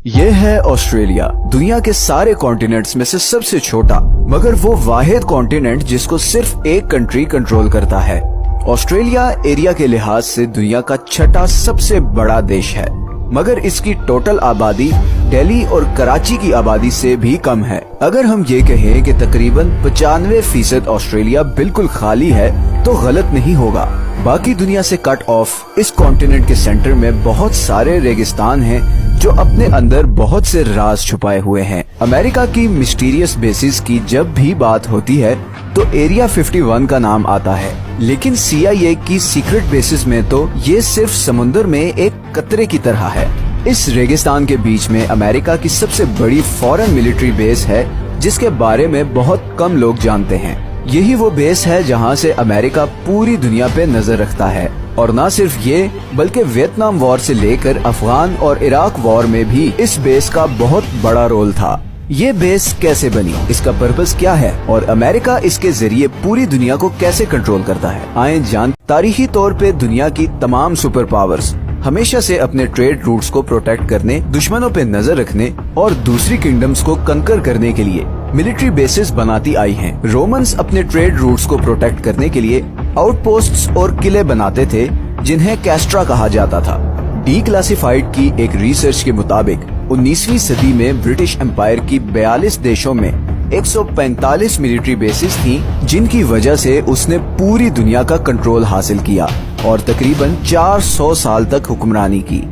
ये है ऑस्ट्रेलिया, दुनिया के सारे कॉन्टिनेंट्स में से सबसे छोटा, मगर वो वाहिद कॉन्टिनेंट जिसको सिर्फ एक कंट्री कंट्रोल करता है। ऑस्ट्रेलिया एरिया के लिहाज से दुनिया का छठा सबसे बड़ा देश है, मगर इसकी टोटल आबादी दिल्ली और कराची की आबादी से भी कम है। अगर हम ये कहें कि तकरीबन 95% ऑस्ट्रेलिया बिल्कुल खाली है तो गलत नहीं होगा। बाकी दुनिया से कट ऑफ इस कॉन्टिनेंट के सेंटर में बहुत सारे रेगिस्तान हैं जो अपने अंदर बहुत से राज छुपाए हुए हैं। अमेरिका की मिस्टीरियस बेसिस की जब भी बात होती है तो एरिया 51 का नाम आता है, लेकिन CIA की सीक्रेट बेसिस में तो ये सिर्फ समुंदर में एक कतरे की तरह है। इस रेगिस्तान के बीच में अमेरिका की सबसे बड़ी फॉरेन मिलिट्री बेस है जिसके बारे में बहुत कम लोग जानते हैं। यही वो बेस है जहां से अमेरिका पूरी दुनिया पे नजर रखता है, और न सिर्फ ये बल्कि वियतनाम वॉर से लेकर अफगान और इराक वॉर में भी इस बेस का बहुत बड़ा रोल था। ये बेस कैसे बनी, इसका पर्पस क्या है और अमेरिका इसके जरिए पूरी दुनिया को कैसे कंट्रोल करता है, आए जान। तारीखी तौर पे दुनिया की तमाम सुपर पावर्स हमेशा से अपने ट्रेड रूट्स को प्रोटेक्ट करने, दुश्मनों पे नजर रखने और दूसरी किंगडम्स को कंकर करने के लिए मिलिट्री बेसिस बनाती आई हैं। रोमन्स अपने ट्रेड रूट्स को प्रोटेक्ट करने के लिए आउटपोस्ट्स और किले बनाते थे जिन्हें कैस्ट्रा कहा जाता था। डीक्लासिफाइड की एक रिसर्च के मुताबिक 19वीं सदी में ब्रिटिश एम्पायर की 42 देशों में 145 मिलिट्री बेसिस थी, जिनकी वजह से उसने पूरी दुनिया का कंट्रोल हासिल किया और तकरीबन 400 साल तक हुक्मरानी की।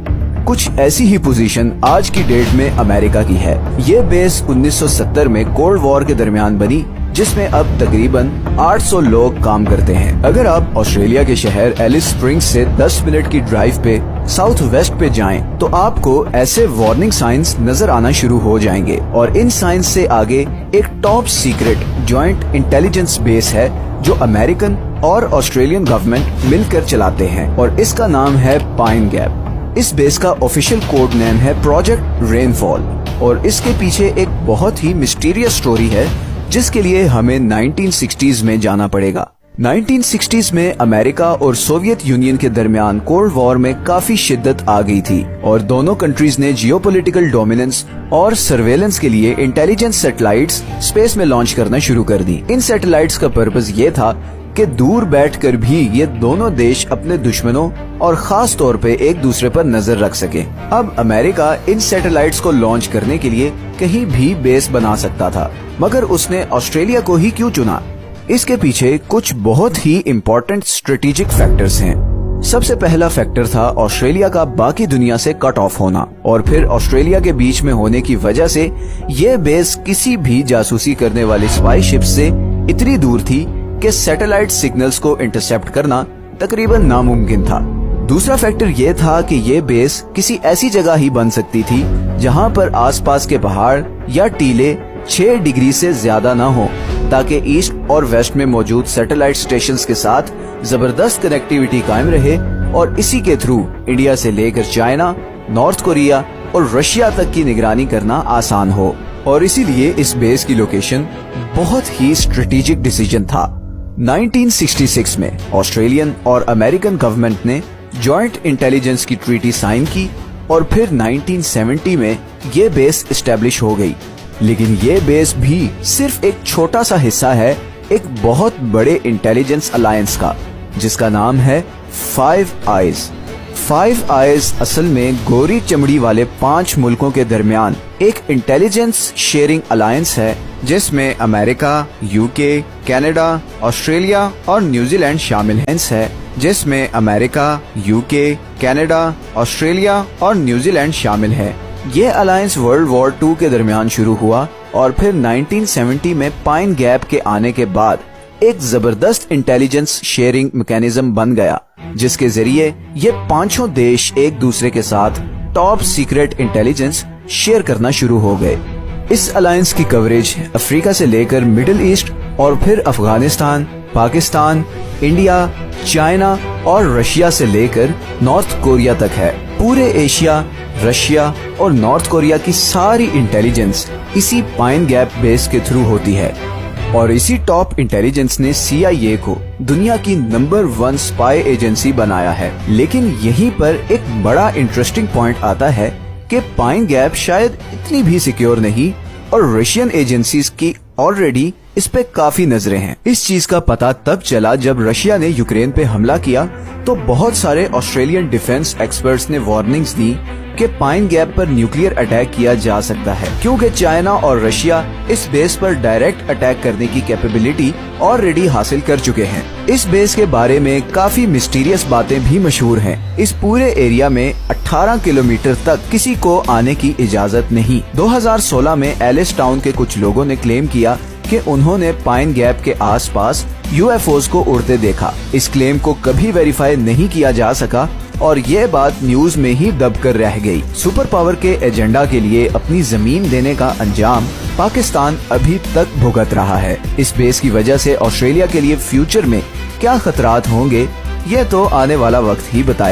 कुछ ऐसी ही पोजीशन आज की डेट में अमेरिका की है। ये बेस 1970 में कोल्ड वॉर के दरमियान बनी, जिसमें अब तकरीबन 800 लोग काम करते हैं। अगर आप ऑस्ट्रेलिया के शहर एलिस स्प्रिंग्स से 10 मिनट की ड्राइव पे साउथ वेस्ट पे जाएं, तो आपको ऐसे वार्निंग साइंस नजर आना शुरू हो जाएंगे, और इन साइंस से आगे एक top secret joint intelligence base है जो अमेरिकन और ऑस्ट्रेलियन गवर्नमेंट मिलकर चलाते हैं, और इसका नाम है पाइन गैप। इस बेस का ऑफिशियल कोड नेम है प्रोजेक्ट रेनफॉल, और इसके पीछे एक बहुत ही मिस्टीरियस स्टोरी है जिसके लिए हमें 1960s में जाना पड़ेगा। 1960s में अमेरिका और सोवियत यूनियन के दरमियान कोल्ड वॉर में काफी शिद्दत आ गई थी, और दोनों कंट्रीज ने जियोपॉलिटिकल डोमिनेंस और सर्वेलेंस के लिए इंटेलिजेंस सैटेलाइट्स स्पेस में लॉन्च करना शुरू कर दी। इन सैटेलाइट्स का पर्पस ये था कि दूर बैठकर भी ये दोनों देश अपने दुश्मनों और खास तौर पे एक दूसरे पर नजर रख सके। अब अमेरिका इन सैटेलाइट्स को लॉन्च करने के लिए कहीं भी बेस बना सकता था, मगर उसने ऑस्ट्रेलिया को ही क्यों चुना? इसके पीछे कुछ बहुत ही इम्पोर्टेंट स्ट्रेटेजिक फैक्टर्स हैं। सबसे पहला फैक्टर था ऑस्ट्रेलिया का बाकी दुनिया से कट ऑफ होना, और फिर ऑस्ट्रेलिया के बीच में होने की वजह से ये बेस किसी भी जासूसी करने वाली स्पाई शिप से इतनी दूर थी कि सैटेलाइट सिग्नल्स को इंटरसेप्ट करना तकरीबन नामुमकिन था। दूसरा फैक्टर ये था कि ये बेस किसी ऐसी जगह ही बन सकती थी जहां पर आसपास के पहाड़ या टीले 6 डिग्री से ज्यादा न हो, ताकि ईस्ट और वेस्ट में मौजूद सैटेलाइट स्टेशंस के साथ जबरदस्त कनेक्टिविटी कायम रहे, और इसी के थ्रू इंडिया से लेकर चाइना, नॉर्थ कोरिया और रशिया तक की निगरानी करना आसान हो। और इसीलिए इस बेस की लोकेशन बहुत ही स्ट्रेटेजिक डिसीजन था। 1966 में ऑस्ट्रेलियन और अमेरिकन गवर्नमेंट ने जॉइंट इंटेलिजेंस की ट्रीटी साइन की, और फिर 1970 में ये बेस एस्टेब्लिश हो गई। लेकिन ये बेस भी सिर्फ एक छोटा सा हिस्सा है एक बहुत बड़े इंटेलिजेंस अलायंस का, जिसका नाम है फाइव आइज। फाइव आइज असल में गोरी चमड़ी वाले 5 मुल्कों के दरमियान एक इंटेलिजेंस शेयरिंग अलायंस है, जिसमें अमेरिका, यूके, कनाडा, ऑस्ट्रेलिया और न्यूजीलैंड शामिल है, जिसमें अमेरिका, यूके, कनाडा, ऑस्ट्रेलिया और न्यूजीलैंड शामिल है। ये अलायंस वर्ल्ड वॉर 2 के दरमियान शुरू हुआ, और फिर 1970 में पाइन गैप के आने के बाद एक जबरदस्त इंटेलिजेंस शेयरिंग मैकेनिज्म बन गया, जिसके जरिए ये 5 देश एक दूसरे के साथ टॉप सीक्रेट इंटेलिजेंस शेयर करना शुरू हो गए। इस अलायंस की कवरेज अफ्रीका से लेकर मिडिल ईस्ट और फिर अफगानिस्तान, पाकिस्तान, इंडिया, चाइना और रशिया से लेकर नॉर्थ कोरिया तक है। पूरे एशिया, रशिया और नॉर्थ कोरिया की सारी इंटेलिजेंस इसी पाइन गैप बेस के थ्रू होती है, और इसी टॉप इंटेलिजेंस ने CIA को दुनिया की नंबर 1 स्पाई एजेंसी बनाया है। लेकिन यहीं पर एक बड़ा इंटरेस्टिंग पॉइंट आता है कि पाइन गैप शायद इतनी भी सिक्योर नहीं और रशियन एजेंसीज की ऑलरेडी इस पे काफी नजरें हैं। इस चीज का पता तब चला जब रशिया ने यूक्रेन पे हमला किया तो बहुत सारे ऑस्ट्रेलियन डिफेंस एक्सपर्ट्स ने वार्निंग्स दी कि पाइन गैप पर न्यूक्लियर अटैक किया जा सकता है, क्योंकि चाइना और रशिया इस बेस पर डायरेक्ट अटैक करने की कैपेबिलिटी ऑलरेडी हासिल कर चुके हैं। इस बेस के बारे में काफी मिस्टीरियस बातें भी मशहूर हैं। इस पूरे एरिया में 18 किलोमीटर तक किसी को आने की इजाजत नहीं। 2016 में एलिस टाउन के कुछ लोगों ने क्लेम किया कि उन्होंने पाइन गैप के आसपास यूएफओज को उड़ते देखा। इस क्लेम को कभी वेरीफाई नहीं किया जा सका और ये बात न्यूज में ही दब कर रह गई। सुपर पावर के एजेंडा के लिए अपनी जमीन देने का अंजाम पाकिस्तान अभी तक भुगत रहा है। इस बेस की वजह से ऑस्ट्रेलिया के लिए फ्यूचर में क्या खतरात होंगे, ये तो आने वाला वक्त ही बताएगा।